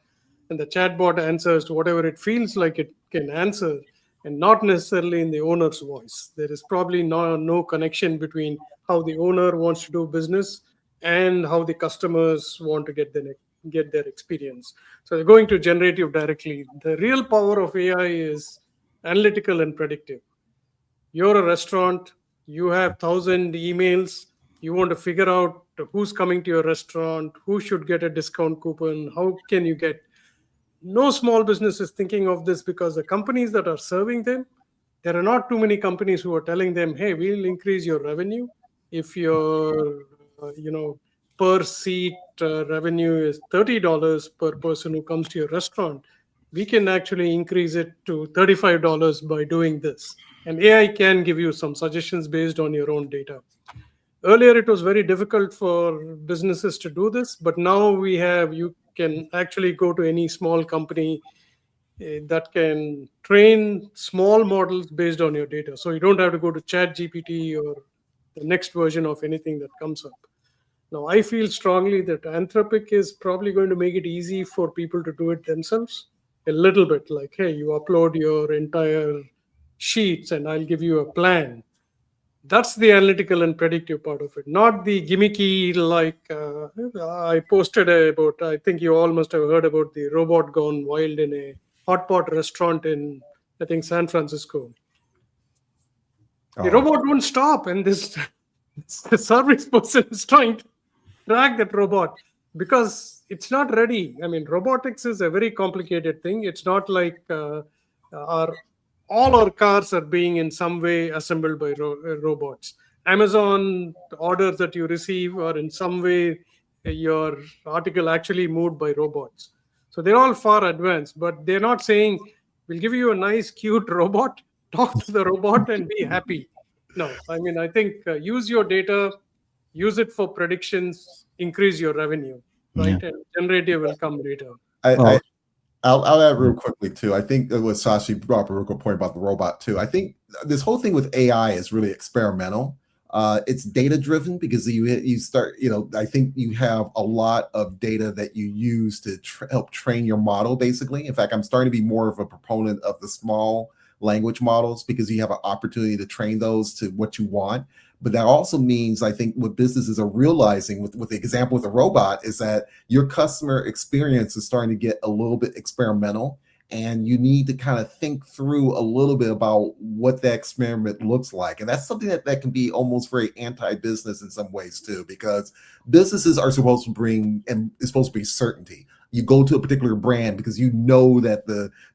and the chatbot answers whatever it feels like it can answer, and not necessarily in the owner's voice. There is probably no connection between how the owner wants to do business and how the customers want to get their experience. So they're going to generative directly. The real power of AI is analytical and predictive. You're a restaurant, you have 1,000 emails, you want to figure out who's coming to your restaurant, who should get a discount coupon, how can you get. No small business is thinking of this, because the companies that are serving them, there are not too many companies who are telling them, hey, we'll increase your revenue if your per seat revenue is $30 per person who comes to your restaurant. We can actually increase it to $35 by doing this. And AI can give you some suggestions based on your own data. Earlier, it was very difficult for businesses to do this, but now you can actually go to any small company that can train small models based on your data. So you don't have to go to ChatGPT or the next version of anything that comes up. Now, I feel strongly that Anthropic is probably going to make it easy for people to do it themselves a little bit. Like, hey, you upload your entire sheets and I'll give you a plan. That's the analytical and predictive part of it, not the gimmicky, like I posted about, I think you all must have heard about the robot gone wild in a hot pot restaurant in, I think, San Francisco. The robot won't stop, and the service person is trying to track that robot because it's not ready. I mean, robotics is a very complicated thing. It's not like all our cars are being in some way assembled by robots. Amazon orders that you receive are in some way your article actually moved by robots. So they're all far advanced, but they're not saying, we'll give you a nice, cute robot, talk to the robot and be happy. No, I mean, I think use your data, use it for predictions, increase your revenue, right? Yeah. And generative will come later. I'll add real quickly too. I think what Sashi brought up a real good point about the robot too. I think this whole thing with AI is really experimental. It's data driven because you start, I think you have a lot of data that you use to help train your model, basically. In fact, I'm starting to be more of a proponent of the small language models because you have an opportunity to train those to what you want. But that also means, I think, what businesses are realizing with the example with the robot is that your customer experience is starting to get a little bit experimental, and you need to kind of think through a little bit about what that experiment looks like. And that's something that can be almost very anti-business in some ways too, because businesses are supposed to bring, and it's supposed to be certainty. You go to a particular brand because you know that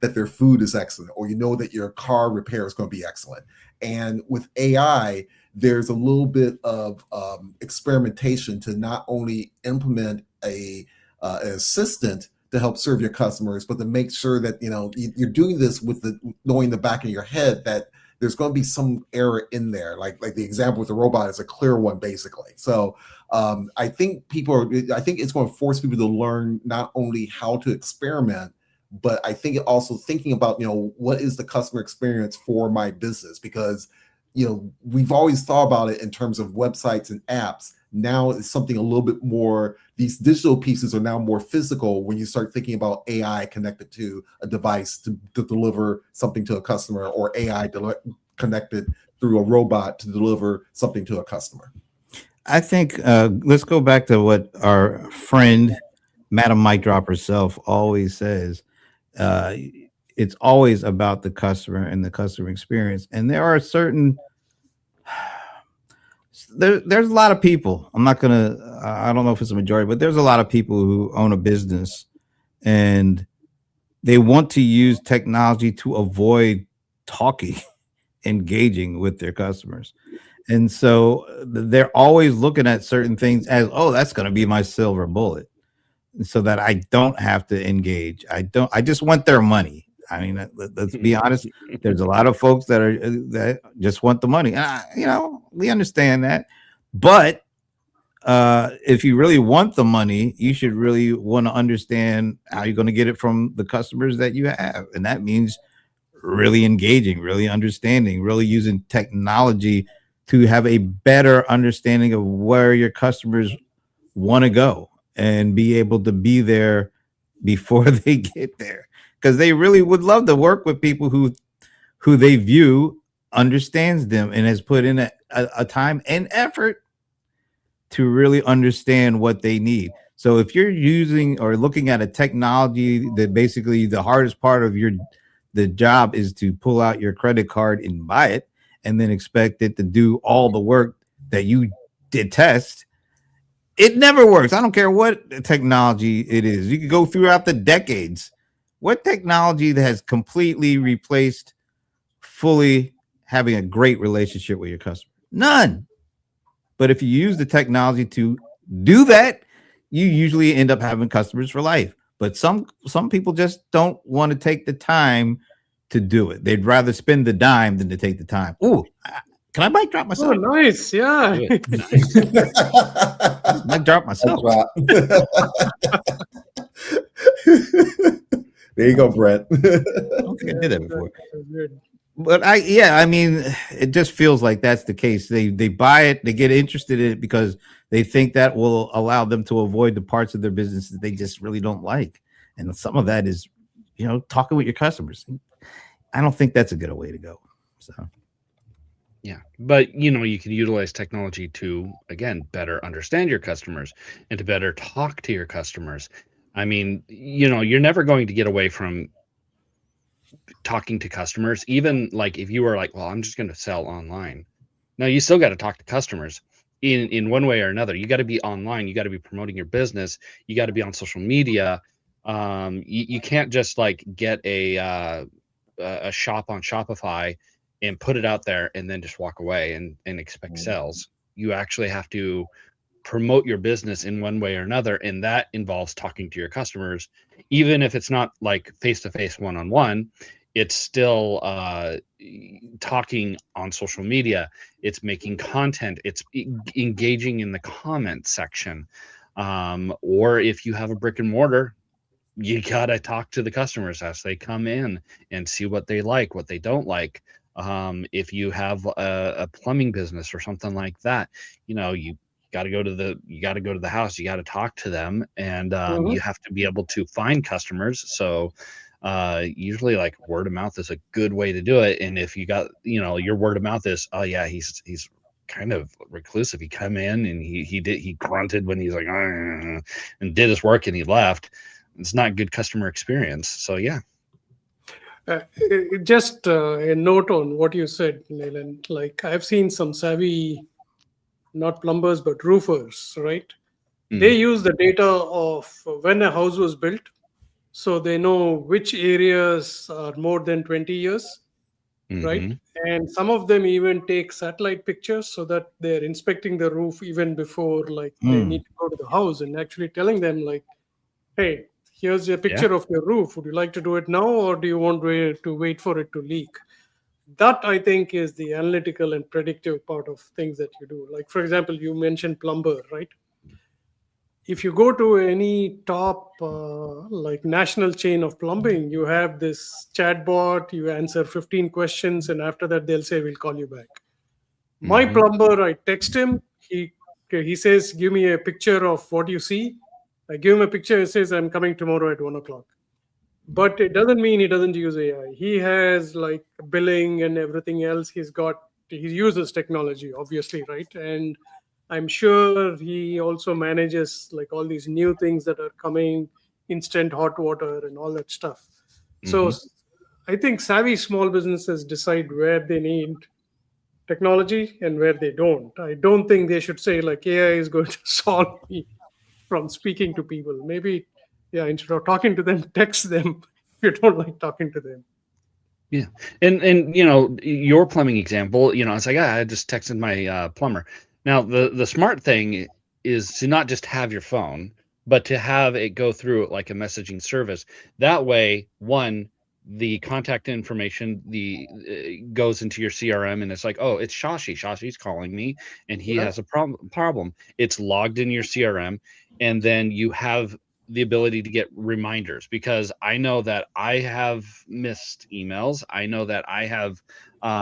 their food is excellent, or you know that your car repair is going to be excellent. And with AI, there's a little bit of experimentation to not only implement an assistant to help serve your customers, but to make sure that you're doing this with knowing the back of your head that there's going to be some error in there. Like the example with the robot is a clear one, basically. So I think it's going to force people to learn not only how to experiment, but I think also thinking about what is the customer experience for my business, because we've always thought about it in terms of websites and apps. Now it's something a little bit more, these digital pieces are now more physical when you start thinking about AI connected to a device to deliver something to a customer, or AI connected through a robot to deliver something to a customer. I think let's go back to what our friend, Madam Mike Drop herself, always says. It's always about the customer and the customer experience. And there are certain, there's a lot of people, I don't know if it's a majority, but there's a lot of people who own a business and they want to use technology to avoid talking, engaging with their customers. And so they're always looking at certain things as, oh, that's going to be my silver bullet, so that I don't have to engage. I just want their money. I mean, let's be honest. There's a lot of folks that just want the money. We understand that. But if you really want the money, you should really want to understand how you're going to get it from the customers that you have. And that means really engaging, really understanding, really using technology to have a better understanding of where your customers want to go and be able to be there before they get there, because they really would love to work with people who they view understands them and has put in a time and effort to really understand what they need. So if you're using or looking at a technology that basically the hardest part of the job is to pull out your credit card and buy it and then expect it to do all the work that you detest, it never works. I don't care what technology it is. You can go throughout the decades. What technology that has completely replaced fully having a great relationship with your customer? None. But if you use the technology to do that, you usually end up having customers for life. But some people just don't want to take the time to do it. They'd rather spend the dime than to take the time. Ooh, can I mic drop myself? Oh, nice. Yeah. Nice. Mic drop myself. There you go, Brent. I don't think I did that before. But I mean, it just feels like that's the case. They buy it, they get interested in it because they think that will allow them to avoid the parts of their business that they just really don't like. And some of that is, talking with your customers. I don't think that's a good way to go. So, yeah, but you can utilize technology to, again, better understand your customers and to better talk to your customers. I mean, you're never going to get away from talking to customers, even like if you were like, well, I'm just going to sell online. No, you still got to talk to customers in one way or another. You got to be online. You got to be promoting your business. You got to be on social media. You can't just like get a shop on Shopify and put it out there and then just walk away and expect sales. You actually have to promote your business in one way or another, and that involves talking to your customers, even if it's not like face-to-face one-on-one. It's still talking on social media. It's making content. It's engaging in the comment section. Or if you have a brick and mortar, you gotta talk to the customers as they come in and see what they like, what they don't like. If you have a plumbing business or something like that, you got to go to the house. You got to talk to them, and you have to be able to find customers. So usually like word of mouth is a good way to do it. And if you got, your word of mouth is, oh yeah, he's kind of reclusive. He come in and he grunted when he's like, and did his work and he left. It's not good customer experience. So yeah. Just a note on what you said, Leland. Like I've seen some savvy, not plumbers, but roofers, right? Mm-hmm. They use the data of when a house was built. So they know which areas are more than 20 years, right? And some of them even take satellite pictures so that they're inspecting the roof even before they need to go to the house and actually telling them like, hey, here's a picture of your roof. Would you like to do it now, or do you want to wait for it to leak? That, I think, is the analytical and predictive part of things that you do. Like, for example, you mentioned plumber, right? If you go to any top national chain of plumbing, you have this chatbot, you answer 15 questions, and after that, they'll say, we'll call you back. My plumber, I text him. He says, give me a picture of what you see. I give him a picture. It says, I'm coming tomorrow at 1:00. But it doesn't mean he doesn't use AI. He has like billing and everything else. He uses technology, obviously, right? And I'm sure he also manages like all these new things that are coming, instant hot water and all that stuff. So I think savvy small businesses decide where they need technology and where they don't. I don't think they should say like AI is going to solve me from speaking to people. Maybe, instead of talking to them, text them if you don't like talking to them. Yeah. And your plumbing example, it's like, I just texted my plumber. Now, the smart thing is to not just have your phone, but to have it go through like a messaging service. That way, the contact information goes into your CRM, and it's like, oh, it's Shashi. Shashi's calling me, and he has a problem. It's logged in your CRM, and then you have the ability to get reminders, because I know that I have missed emails. I know that I have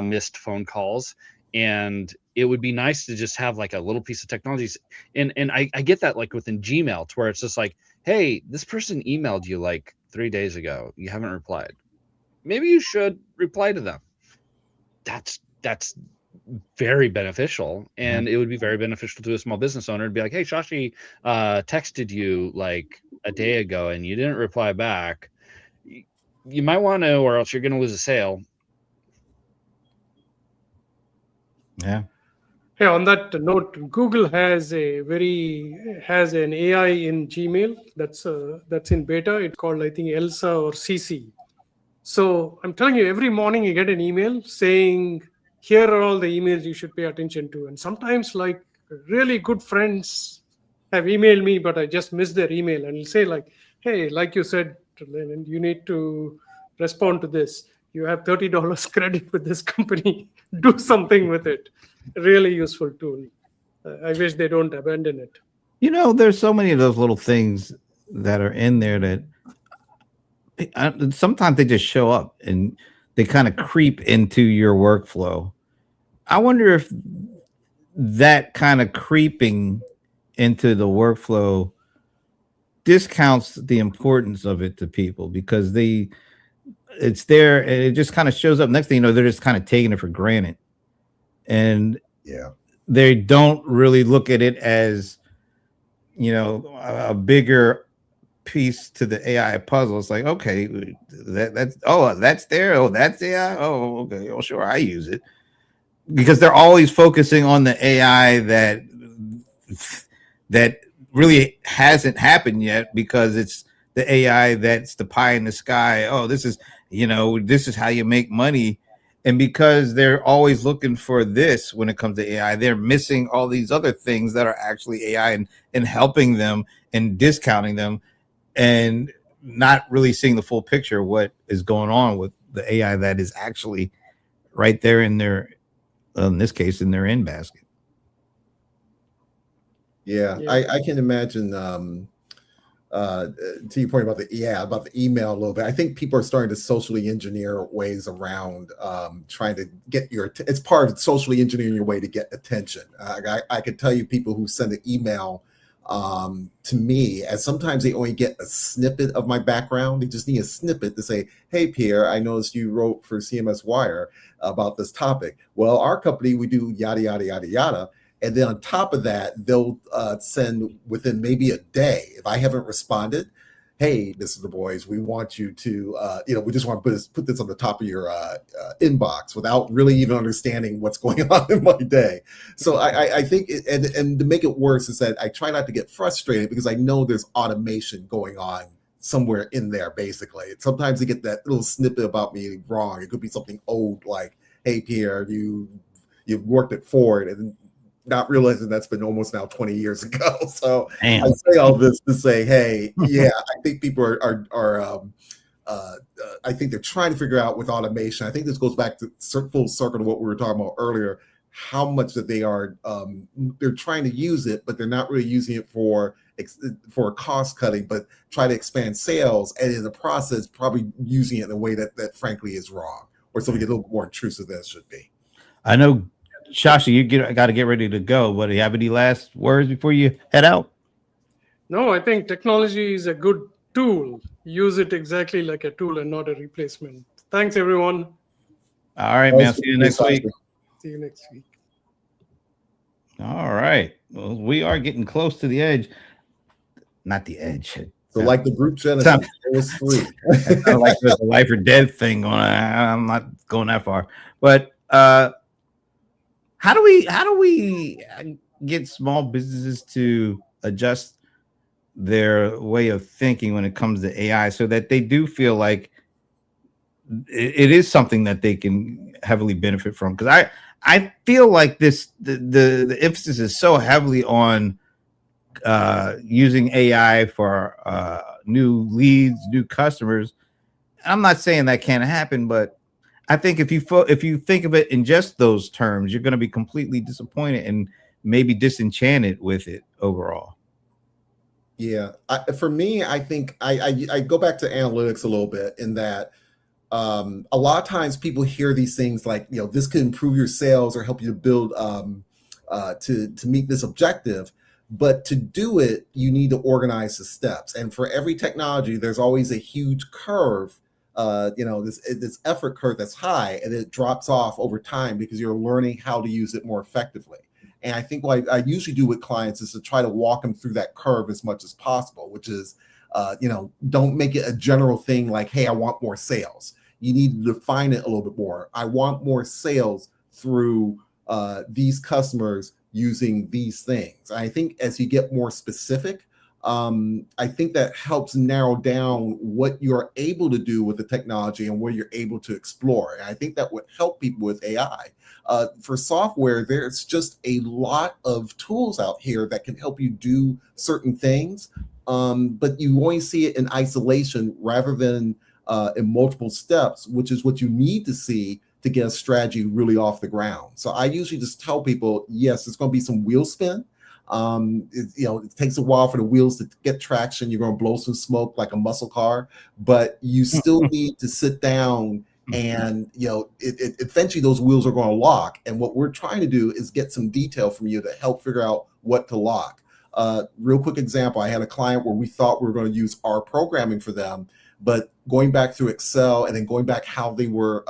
missed phone calls, and it would be nice to just have like a little piece of technology. And I get that like within Gmail, to where it's just like, hey, this person emailed you like 3 days ago. You haven't replied. Maybe you should reply to them. That's very beneficial, and it would be very beneficial to a small business owner to be like, hey, Shashi texted you like a day ago and you didn't reply back. You might want to, or else you're going to lose a sale. Yeah. Yeah, on that note, Google has an AI in Gmail that's in beta. It's called, I think, Elsa or CC. So I'm telling you, every morning you get an email saying, here are all the emails you should pay attention to. And sometimes, like, really good friends have emailed me, but I just missed their email. And it'll say, like, hey, like you said, Lenin, you need to respond to this. You have $30 credit with this company. Do something with it. Really useful tool. I wish they don't abandon it. You know, there's so many of those little things that are in there that sometimes they just show up and they kind of creep into your workflow. I wonder if that kind of creeping into the workflow discounts the importance of it to people, because it's there and it just kind of shows up. Next thing you know, they're just kind of taking it for granted. And they don't really look at it as, you know, a bigger piece to the AI puzzle. It's like, okay, that's there. Oh, that's AI. Oh, okay. Oh, sure, I use it, because they're always focusing on the AI that really hasn't happened yet, because it's the AI that's the pie in the sky. Oh, this is how you make money. And because they're always looking for this when it comes to AI, they're missing all these other things that are actually AI and helping them and discounting them, and not really seeing the full picture of what is going on with the AI that is actually right there in their, in this case, in their in basket. Yeah. I can imagine to your point about the email a little bit. I think people are starting to socially engineer ways around trying to get it's part of socially engineering your way to get attention. I could tell you people who send an email to me, and sometimes they only get a snippet of my background. They just need a snippet to say, hey, Pierre, I noticed you wrote for CMS Wire about this topic. Well, our company, we do yada, yada, yada, yada. And then on top of that, they'll send within maybe a day, if I haven't responded, hey, this is the boys. We want you to, we just want to put this on the top of your inbox, without really even understanding what's going on in my day. So I think, and to make it worse is that I try not to get frustrated, because I know there's automation going on somewhere in there, basically. Sometimes they get that little snippet about me wrong. It could be something old, like, hey, Pierre, you worked at Ford, and not realizing that's been almost now 20 years ago. So Damn. I say all this to say, hey, yeah, I think people are I think they're trying to figure out with automation. I think this goes back to full circle to what we were talking about earlier, how much that they are, they're trying to use it, but they're not really using it for cost cutting, but try to expand sales. And in the process, probably using it in a way that frankly is wrong, or something a little more intrusive than it should be. I know, Shashi, you got to get ready to go. But do you have any last words before you head out? No, I think technology is a good tool. Use it exactly like a tool and not a replacement. Thanks, everyone. All right, man. See you next week. See you next week. All right. Well, we are getting close to the edge. Not the edge. So like the group Genesis, it was 3. I like the life or death thing going on. I'm not going that far. But how do we get small businesses to adjust their way of thinking when it comes to AI, so that they do feel like it is something that they can heavily benefit from? Because I feel like the emphasis is so heavily on using AI for new leads, new customers. I'm not saying that can't happen, but I think if you think of it in just those terms, you're going to be completely disappointed and maybe disenchanted with it overall. Yeah, for me, I think I go back to analytics a little bit in that a lot of times people hear these things like, this could improve your sales or help you to build to meet this objective. But to do it, you need to organize the steps. And for every technology, there's always a huge curve, this effort curve that's high, and it drops off over time because you're learning how to use it more effectively. And I think what I usually do with clients is to try to walk them through that curve as much as possible, which is, don't make it a general thing like, hey, I want more sales. You need to define it a little bit more. I want more sales through these customers using these things. I think as you get more specific, I think that helps narrow down what you're able to do with the technology and where you're able to explore. And I think that would help people with AI. For software, there's just a lot of tools out here that can help you do certain things, but you only see it in isolation rather than in multiple steps, which is what you need to see to get a strategy really off the ground. So I usually just tell people, yes, it's going to be some wheel spin. It takes a while for the wheels to get traction. You're going to blow some smoke like a muscle car, but you still need to sit down and, eventually those wheels are going to lock. And what we're trying to do is get some detail from you to help figure out what to lock. Real quick example, I had a client where we thought we were going to use our programming for them, but going back through Excel and then going back how they were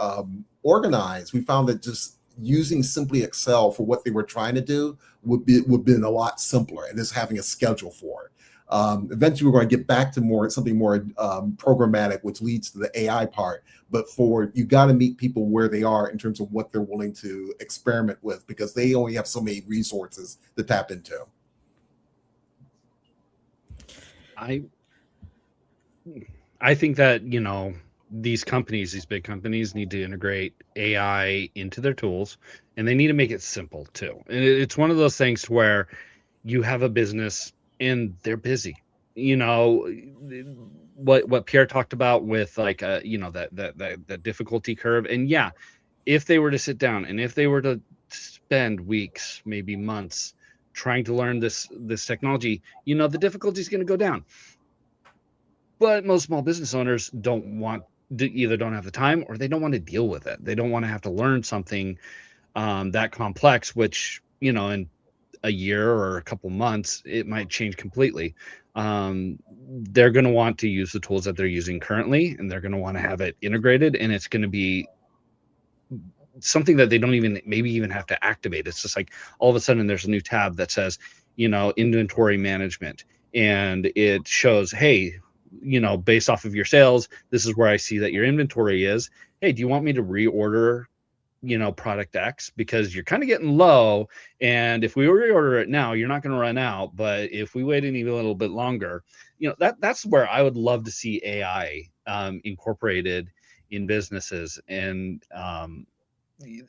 organized, we found that just using simply Excel for what they were trying to do would been a lot simpler, and just having a schedule for it. Eventually, we're going to get back to something more programmatic, which leads to the AI part. But you got to meet people where they are in terms of what they're willing to experiment with, because they only have so many resources to tap into. I think that, these big companies need to integrate AI into their tools, and they need to make it simple too. And it's one of those things where you have a business and they're busy. What Pierre talked about with that difficulty curve. And yeah, if they were to sit down and if they were to spend weeks, maybe months trying to learn this technology, the difficulty is going to go down. But most small business owners don't have the time, or they don't want to deal with it. They don't want to have to learn something that complex, which, in a year or a couple months, it might change completely. They're going to want to use the tools that they're using currently, and they're going to want to have it integrated, and it's going to be something that they don't even have to activate. It's just like all of a sudden there's a new tab that says, inventory management, and it shows, hey, based off of your sales, this is where I see that your inventory is. Hey, do you want me to reorder, product X, because you're kind of getting low, and if we reorder it now, you're not going to run out. But if we wait even a little bit longer, that's where I would love to see AI incorporated in businesses and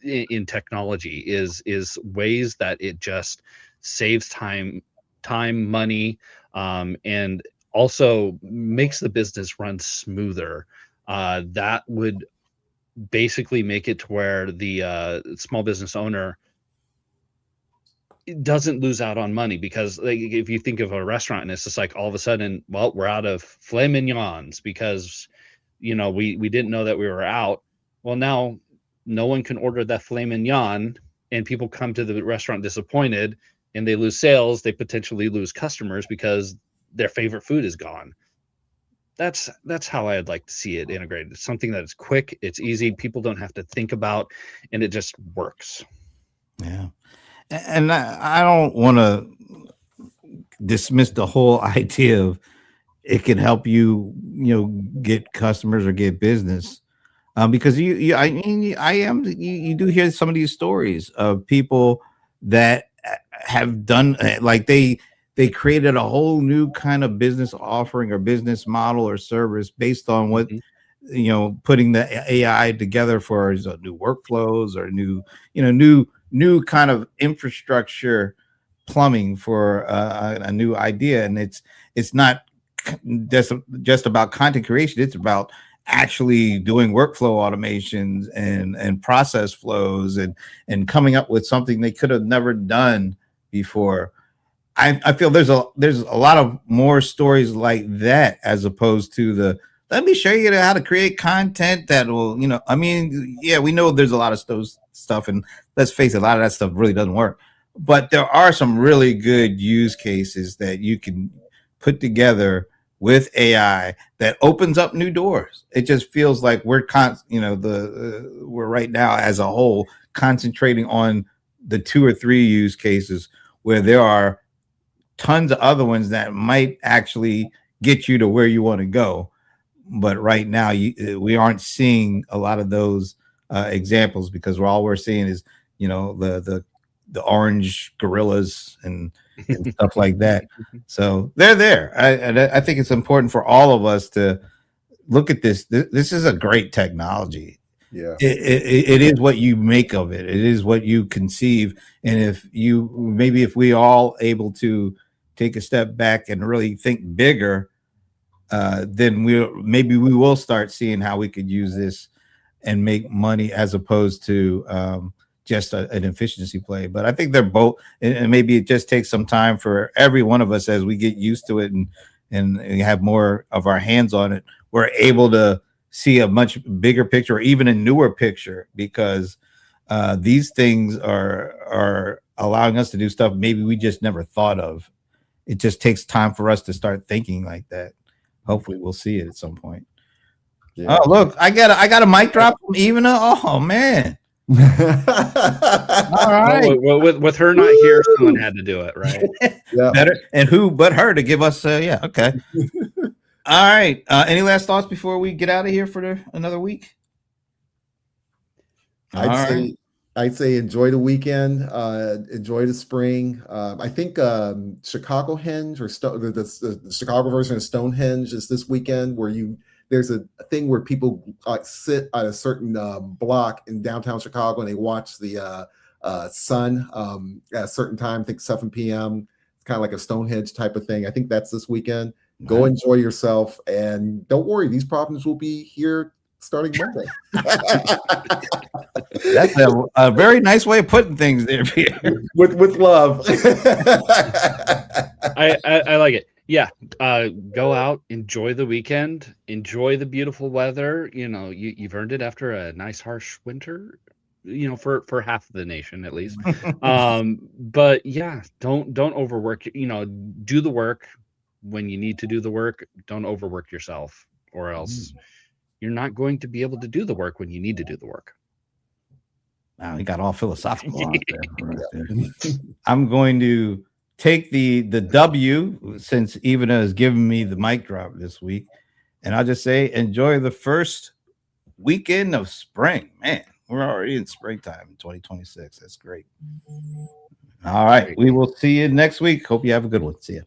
in technology is ways that it just saves time, money, and also makes the business run smoother. That would basically make it to where the small business owner doesn't lose out on money, because if you think of a restaurant and it's just like all of a sudden, well, we're out of filet mignons because we didn't know that we were out. Well, now no one can order that filet mignon, and people come to the restaurant disappointed, and they lose sales. They potentially lose customers because their favorite food is gone. That's how I'd like to see it integrated. It's something that is quick, it's easy, people don't have to think about, and it just works. Yeah. And I don't want to dismiss the whole idea of it can help you, get customers or get business. Because you do hear some of these stories of people that have done like they created a whole new kind of business offering or business model or service based on what, putting the AI together for new workflows or new kind of infrastructure plumbing for a new idea. And it's not just about content creation. It's about actually doing workflow automations and process flows and coming up with something they could have never done before. I feel there's a lot of more stories like that as opposed to the let me show you how to create content that will, I mean, yeah, we know there's a lot of stuff, and let's face it, a lot of that stuff really doesn't work. But there are some really good use cases that you can put together with AI that opens up new doors. It just feels like we're we're right now as a whole concentrating on the 2 or 3 use cases where there are tons of other ones that might actually get you to where you want to go. But right now, we aren't seeing a lot of those examples because all we're seeing is, the orange gorillas and stuff like that. So they're there. I think it's important for all of us to look at this. This is a great technology. Yeah, it is what you make of it. It is what you conceive. And if we all able to take a step back and really think bigger, then we will start seeing how we could use this and make money as opposed to just an efficiency play. But I think they're both, and maybe it just takes some time for every one of us as we get used to it and have more of our hands on it. We're able to see a much bigger picture or even a newer picture because these things are allowing us to do stuff maybe we just never thought of. It just takes time for us to start thinking like that. Hopefully we'll see it at some point. Yeah. Oh, look, I got a mic drop from Ivana. Oh man. All right. Well, with her not here, someone had to do it, right? Yeah. Better, and who but her to give us yeah, okay. All right. Any last thoughts before we get out of here for another week? I'd say enjoy the weekend, enjoy the spring. I think Chicago Henge or the Chicago version of Stonehenge is this weekend, where there's a thing where people sit at a certain block in downtown Chicago and they watch the sun at a certain time. I think 7 p.m. It's kind of like a Stonehenge type of thing. I think that's this weekend. Go enjoy yourself, and don't worry, these problems will be here starting Monday. That's a very nice way of putting things there. with love. I like it. Yeah. Go out, enjoy the weekend, enjoy the beautiful weather. You've earned it after a nice harsh winter, for half of the nation at least. But yeah, don't overwork. Do the work when you need to do the work. Don't overwork yourself, or else you're not going to be able to do the work when you need to do the work. Wow, he got all philosophical out there, right there. I'm going to take the W, since Ivana has given me the mic drop this week, and I'll just say enjoy the first weekend of spring. Man, we're already in springtime in 2026. That's great. All right, we will see you next week. Hope you have a good one. See you.